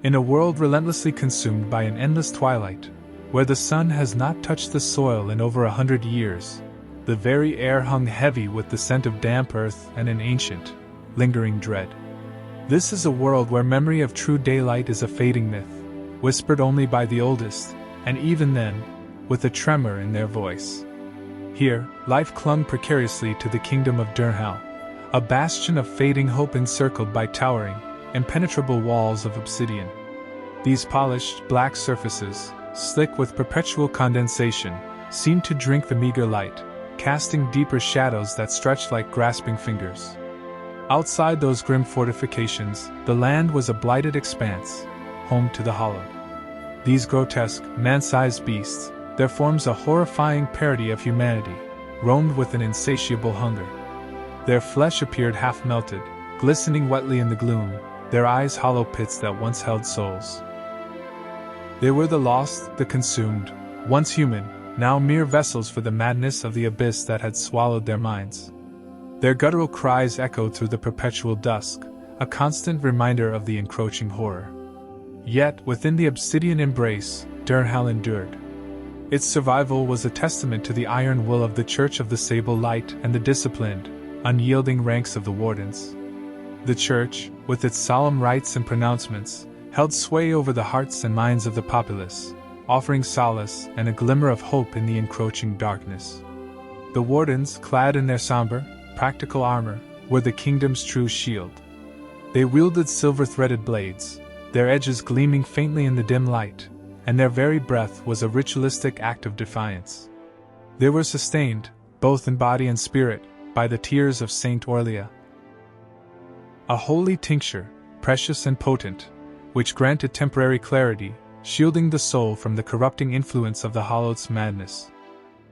In a world relentlessly consumed by an endless twilight, where the sun has not touched the soil in over 100 years, the very air hung heavy with the scent of damp earth and an ancient, lingering dread. This is a world where memory of true daylight is a fading myth, whispered only by the oldest, and even then, with a tremor in their voice. Here, life clung precariously to the kingdom of Durnhal, a bastion of fading hope encircled by towering, impenetrable walls of obsidian. These polished, black surfaces, slick with perpetual condensation, seemed to drink the meager light, casting deeper shadows that stretched like grasping fingers. Outside those grim fortifications, the land was a blighted expanse, home to the Hollowed. These grotesque, man-sized beasts, their forms a horrifying parody of humanity, roamed with an insatiable hunger. Their flesh appeared half-melted, glistening wetly in the gloom, their eyes hollow pits that once held souls. They were the lost, the consumed, once human, now mere vessels for the madness of the abyss that had swallowed their minds. Their guttural cries echoed through the perpetual dusk, a constant reminder of the encroaching horror. Yet, within the obsidian embrace, Durnhal endured. Its survival was a testament to the iron will of the Church of the Sable Light and the disciplined, unyielding ranks of the Wardens. The Church, with its solemn rites and pronouncements, held sway over the hearts and minds of the populace, offering solace and a glimmer of hope in the encroaching darkness. The Wardens, clad in their somber, practical armor, were the kingdom's true shield. They wielded silver-threaded blades, their edges gleaming faintly in the dim light, and their very breath was a ritualistic act of defiance. They were sustained, both in body and spirit, by the tears of Saint Orlia. A holy tincture, precious and potent, which granted temporary clarity, shielding the soul from the corrupting influence of the Hollowed's madness.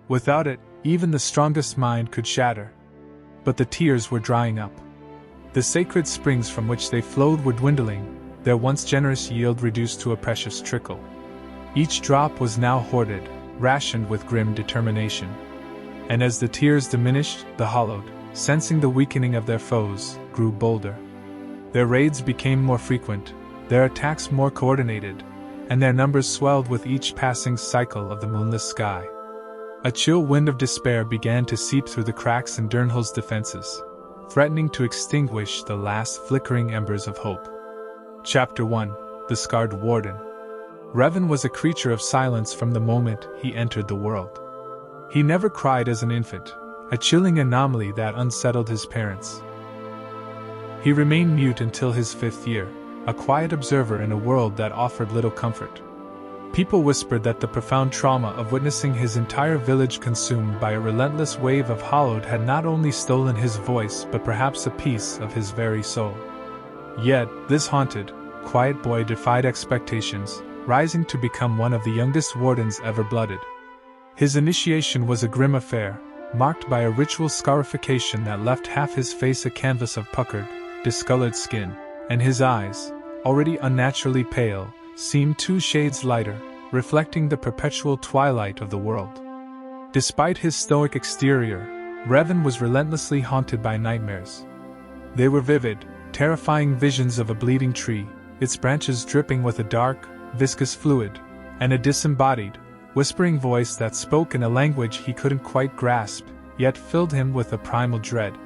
Without it, even the strongest mind could shatter. But the tears were drying up. The sacred springs from which they flowed were dwindling, their once generous yield reduced to a precious trickle. Each drop was now hoarded, rationed with grim determination. And as the tears diminished, the Hollowed, sensing the weakening of their foes, grew bolder. Their raids became more frequent, their attacks more coordinated, and their numbers swelled with each passing cycle of the moonless sky. A chill wind of despair began to seep through the cracks in Durnhal's defenses, threatening to extinguish the last flickering embers of hope. Chapter 1: The Scarred Warden. Revan was a creature of silence from the moment he entered the world. He never cried as an infant, a chilling anomaly that unsettled his parents. He remained mute until his 5th year, a quiet observer in a world that offered little comfort. People whispered that the profound trauma of witnessing his entire village consumed by a relentless wave of Hollowed had not only stolen his voice but perhaps a piece of his very soul. Yet, this haunted, quiet boy defied expectations, rising to become one of the youngest wardens ever blooded. His initiation was a grim affair, marked by a ritual scarification that left half his face a canvas of puckered, discolored skin, and his eyes, already unnaturally pale, seemed 2 shades lighter, reflecting the perpetual twilight of the world. Despite his stoic exterior, Revan was relentlessly haunted by nightmares. They were vivid, terrifying visions of a bleeding tree, its branches dripping with a dark, viscous fluid, and a disembodied, whispering voice that spoke in a language he couldn't quite grasp, yet filled him with a primal dread.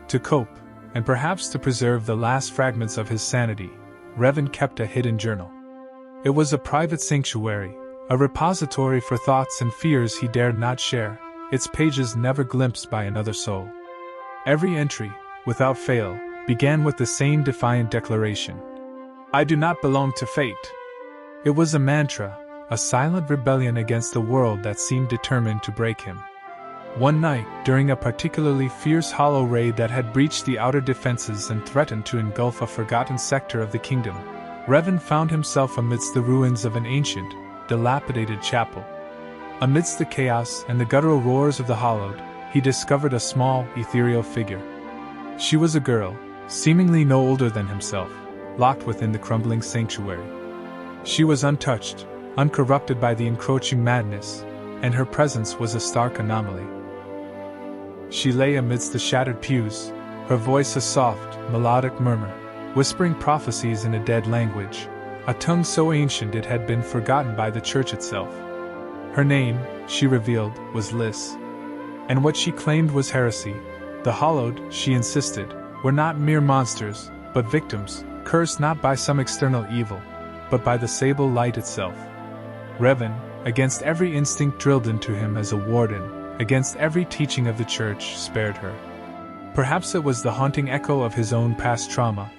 To cope, and perhaps to preserve the last fragments of his sanity, Revan kept a hidden journal. It was a private sanctuary, a repository for thoughts and fears he dared not share, its pages never glimpsed by another soul. Every entry, without fail, began with the same defiant declaration: "I do not belong to fate." It was a mantra, a silent rebellion against the world that seemed determined to break him. One night, during a particularly fierce Hollow raid that had breached the outer defenses and threatened to engulf a forgotten sector of the kingdom, Revan found himself amidst the ruins of an ancient, dilapidated chapel. Amidst the chaos and the guttural roars of the Hollowed, he discovered a small, ethereal figure. She was a girl, seemingly no older than himself, locked within the crumbling sanctuary. She was untouched, uncorrupted by the encroaching madness, and her presence was a stark anomaly. She lay amidst the shattered pews, her voice a soft, melodic murmur, whispering prophecies in a dead language, a tongue so ancient it had been forgotten by the church itself. Her name, she revealed, was Lys. And what she claimed was heresy. The hallowed, she insisted, were not mere monsters, but victims, cursed not by some external evil, but by the sable light itself. Revan, against every instinct drilled into him as a warden, against every teaching of the church, spared her. Perhaps it was the haunting echo of his own past trauma,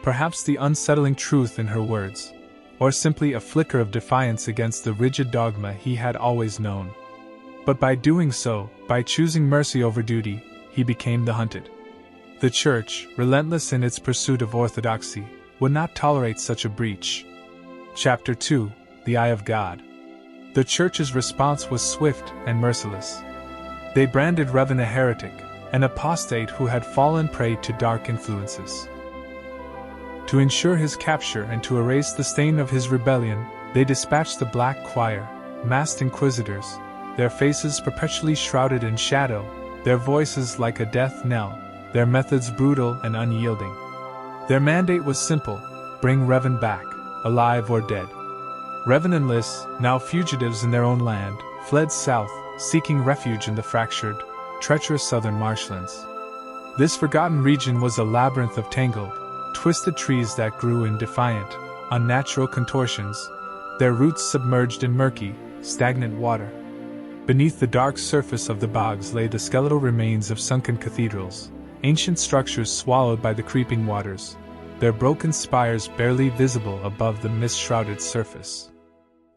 perhaps the unsettling truth in her words, or simply a flicker of defiance against the rigid dogma he had always known. But by doing so, by choosing mercy over duty, he became the hunted. The church, relentless in its pursuit of orthodoxy, would not tolerate such a breach. Chapter 2: The Eye of God. The church's response was swift and merciless. They branded Revan a heretic, an apostate who had fallen prey to dark influences. To ensure his capture and to erase the stain of his rebellion, they dispatched the Black Choir, masked inquisitors, their faces perpetually shrouded in shadow, their voices like a death knell, their methods brutal and unyielding. Their mandate was simple: bring Revan back, alive or dead. Revan and Lys, now fugitives in their own land, fled south, seeking refuge in the fractured, treacherous southern marshlands. This forgotten region was a labyrinth of tangled, twisted trees that grew in defiant, unnatural contortions, their roots submerged in murky, stagnant water. Beneath the dark surface of the bogs lay the skeletal remains of sunken cathedrals, ancient structures swallowed by the creeping waters, their broken spires barely visible above the mist-shrouded surface.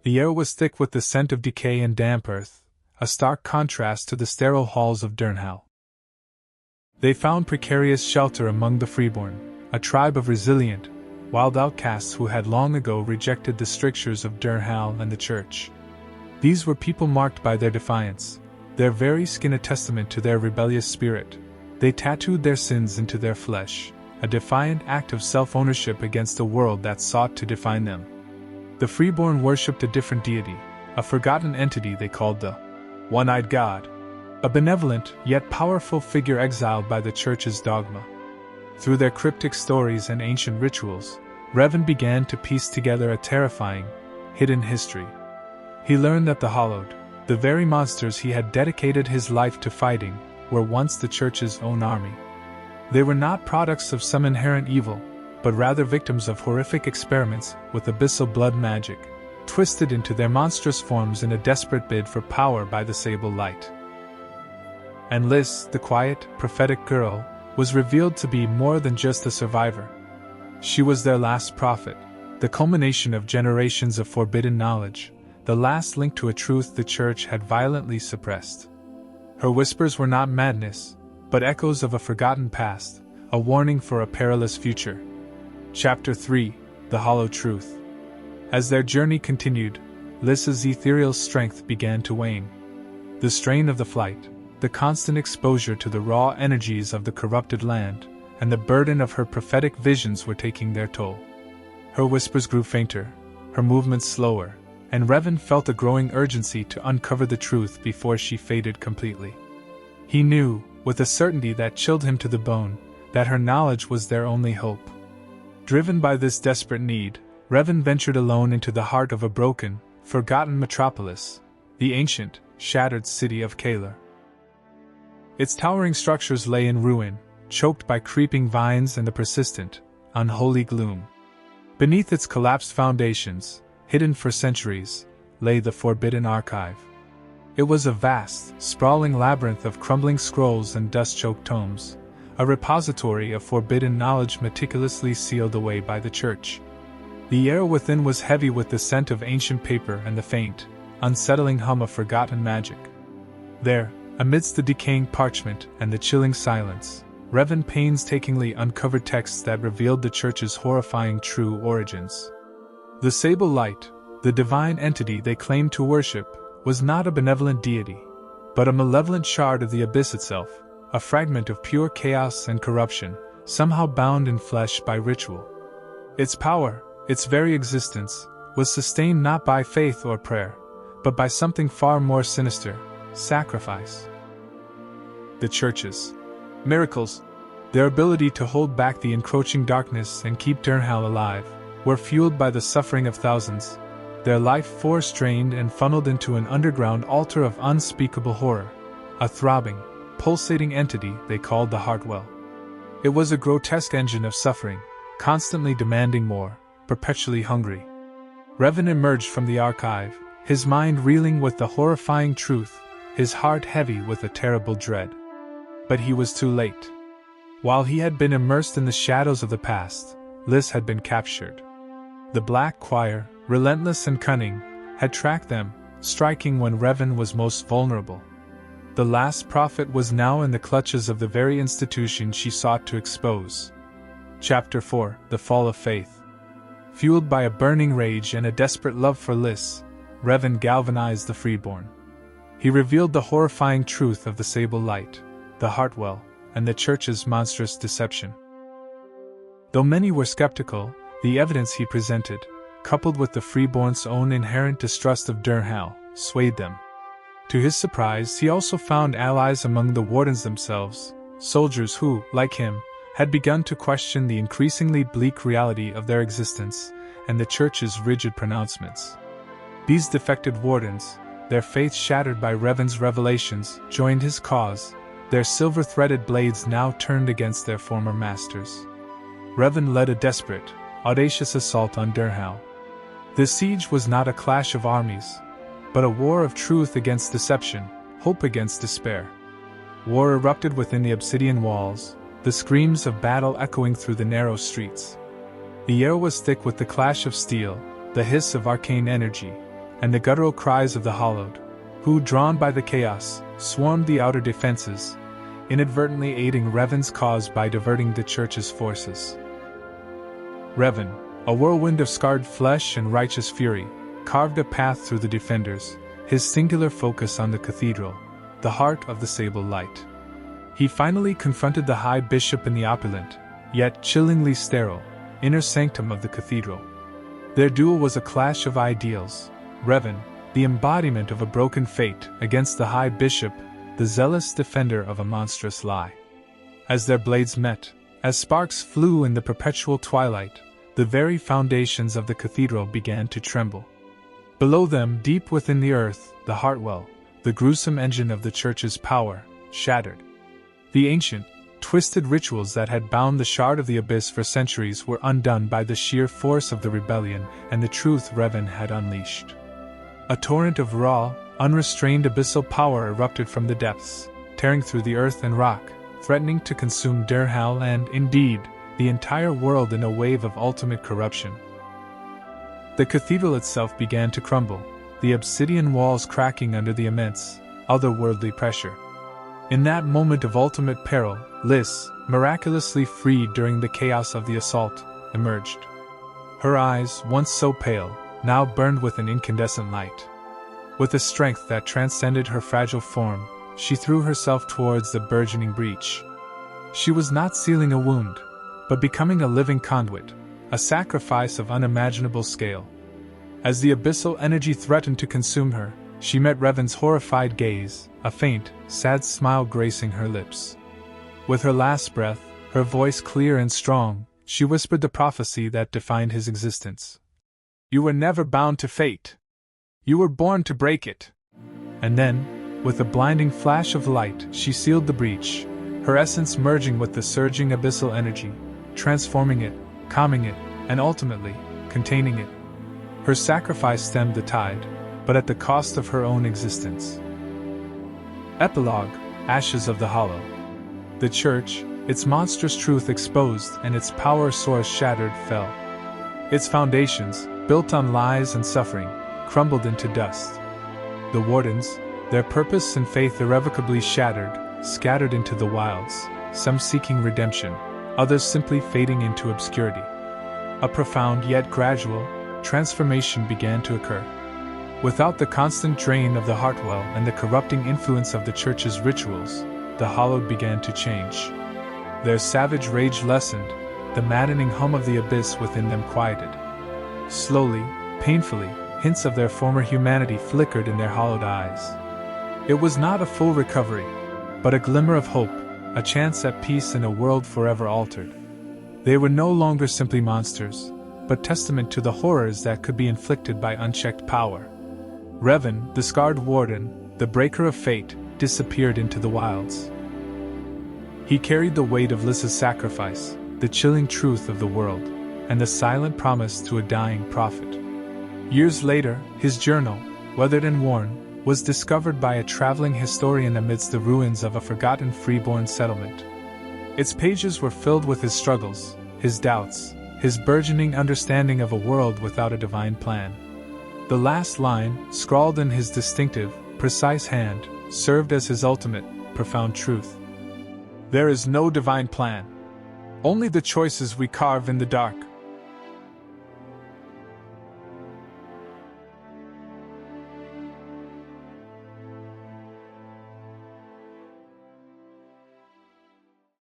The air was thick with the scent of decay and damp earth, a stark contrast to the sterile halls of Durnhal. They found precarious shelter among the freeborn, a tribe of resilient, wild outcasts who had long ago rejected the strictures of Durnhal and the church. These were people marked by their defiance, their very skin a testament to their rebellious spirit. They tattooed their sins into their flesh, a defiant act of self-ownership against a world that sought to define them. The freeborn worshipped a different deity, a forgotten entity they called the One-Eyed God, a benevolent yet powerful figure exiled by the church's dogma. Through their cryptic stories and ancient rituals, Revan began to piece together a terrifying, hidden history. He learned that the hallowed, the very monsters he had dedicated his life to fighting, were once the church's own army. They were not products of some inherent evil, but rather victims of horrific experiments with abyssal blood magic, twisted into their monstrous forms in a desperate bid for power by the sable light. And Lys, the quiet, prophetic girl, was revealed to be more than just a survivor. She was their last prophet, the culmination of generations of forbidden knowledge, the last link to a truth the church had violently suppressed. Her whispers were not madness, but echoes of a forgotten past, a warning for a perilous future. Chapter 3: The Hollow Truth. As their journey continued, Lys's ethereal strength began to wane. The strain of the flight, the constant exposure to the raw energies of the corrupted land, and the burden of her prophetic visions were taking their toll. Her whispers grew fainter, her movements slower, and Revan felt a growing urgency to uncover the truth before she faded completely. He knew, with a certainty that chilled him to the bone, that her knowledge was their only hope. Driven by this desperate need, Revan ventured alone into the heart of a broken, forgotten metropolis, the ancient, shattered city of Kalar. Its towering structures lay in ruin, choked by creeping vines and the persistent, unholy gloom. Beneath its collapsed foundations, hidden for centuries, lay the Forbidden Archive. It was a vast, sprawling labyrinth of crumbling scrolls and dust-choked tomes, a repository of forbidden knowledge meticulously sealed away by the church. The air within was heavy with the scent of ancient paper and the faint, unsettling hum of forgotten magic. There, amidst the decaying parchment and the chilling silence, Revan painstakingly uncovered texts that revealed the church's horrifying true origins. The sable light, the divine entity they claimed to worship, was not a benevolent deity, but a malevolent shard of the abyss itself, a fragment of pure chaos and corruption, somehow bound in flesh by ritual. Its power, its very existence, was sustained not by faith or prayer, but by something far more sinister: sacrifice. The church's miracles, Their ability to hold back the encroaching darkness and keep Durnhal alive were fueled by the suffering of thousands, their life force drained and funneled into an underground altar of unspeakable horror, a throbbing, pulsating entity they called the Heartwell. It was a grotesque engine of suffering, constantly demanding more, perpetually hungry. Revan emerged from the archive, his mind reeling with the horrifying truth, his heart heavy with a terrible dread. But he was too late. While he had been immersed in the shadows of the past, Lys had been captured. The Black Choir, relentless and cunning, had tracked them, striking when Revan was most vulnerable. The last prophet was now in the clutches of the very institution she sought to expose. Chapter 4: The Fall of Faith. Fueled by a burning rage and a desperate love for Lys, Revan galvanized the Freeborn. He revealed the horrifying truth of the Sable Light, the Heartwell, and the Church's monstrous deception. Though many were skeptical, the evidence he presented, coupled with the Freeborn's own inherent distrust of Durnhal, swayed them. To his surprise, he also found allies among the Wardens themselves, soldiers who, like him, had begun to question the increasingly bleak reality of their existence and the Church's rigid pronouncements. These defected Wardens, their faith shattered by Revan's revelations, joined his cause, their silver-threaded blades now turned against their former masters. Revan led a desperate, audacious assault on Durnhal. The siege was not a clash of armies, but a war of truth against deception, hope against despair. War erupted within the obsidian walls, the screams of battle echoing through the narrow streets. The air was thick with the clash of steel, the hiss of arcane energy, and the guttural cries of the Hallowed, who, drawn by the chaos, swarmed the outer defenses, inadvertently aiding Revan's cause by diverting the Church's forces. Revan, a whirlwind of scarred flesh and righteous fury, carved a path through the defenders, his singular focus on the cathedral, the heart of the Sable Light. He finally confronted the High Bishop in the opulent, yet chillingly sterile, inner sanctum of the cathedral. Their duel was a clash of ideals, Revan, the embodiment of a broken fate, against the High Bishop, the zealous defender of a monstrous lie. As their blades met, as sparks flew in the perpetual twilight, the very foundations of the cathedral began to tremble. Below them, deep within the earth, the Heartwell, the gruesome engine of the Church's power, shattered. The ancient, twisted rituals that had bound the Shard of the Abyss for centuries were undone by the sheer force of the rebellion and the truth Revan had unleashed. A torrent of raw, unrestrained abyssal power erupted from the depths, tearing through the earth and rock, threatening to consume Durnhal and, indeed, the entire world in a wave of ultimate corruption. The cathedral itself began to crumble, the obsidian walls cracking under the immense, otherworldly pressure. In that moment of ultimate peril, Lys, miraculously freed during the chaos of the assault, emerged. Her eyes, once so pale, now burned with an incandescent light. With a strength that transcended her fragile form, she threw herself towards the burgeoning breach. She was not sealing a wound, but becoming a living conduit, a sacrifice of unimaginable scale. As the abyssal energy threatened to consume her, she met Revan's horrified gaze, a faint, sad smile gracing her lips. With her last breath, her voice clear and strong, she whispered the prophecy that defined his existence. "You were never bound to fate. You were born to break it." And then, with a blinding flash of light, she sealed the breach, her essence merging with the surging abyssal energy, transforming it, calming it, and ultimately, containing it. Her sacrifice stemmed the tide, but at the cost of her own existence. Epilogue: Ashes of the Hollow. The Church, its monstrous truth exposed and its power source shattered, fell. Its foundations, built on lies and suffering, crumbled into dust. The Wardens, their purpose and faith irrevocably shattered, scattered into the wilds, some seeking redemption, others simply fading into obscurity. A profound yet gradual transformation began to occur. Without the constant drain of the Heartwell and the corrupting influence of the Church's rituals, the Hallowed began to change. Their savage rage lessened, the maddening hum of the abyss within them quieted. Slowly, painfully, hints of their former humanity flickered in their hollowed eyes. It was not a full recovery, but a glimmer of hope, a chance at peace in a world forever altered. They were no longer simply monsters, but testament to the horrors that could be inflicted by unchecked power. Revan, the scarred warden, the breaker of fate, disappeared into the wilds. He carried the weight of Lyssa's sacrifice, the chilling truth of the world, and the silent promise to a dying prophet. Years later, his journal, weathered and worn, was discovered by a traveling historian amidst the ruins of a forgotten freeborn settlement. Its pages were filled with his struggles, his doubts, his burgeoning understanding of a world without a divine plan. The last line, scrawled in his distinctive, precise hand, served as his ultimate, profound truth. There is no divine plan. Only the choices we carve in the dark.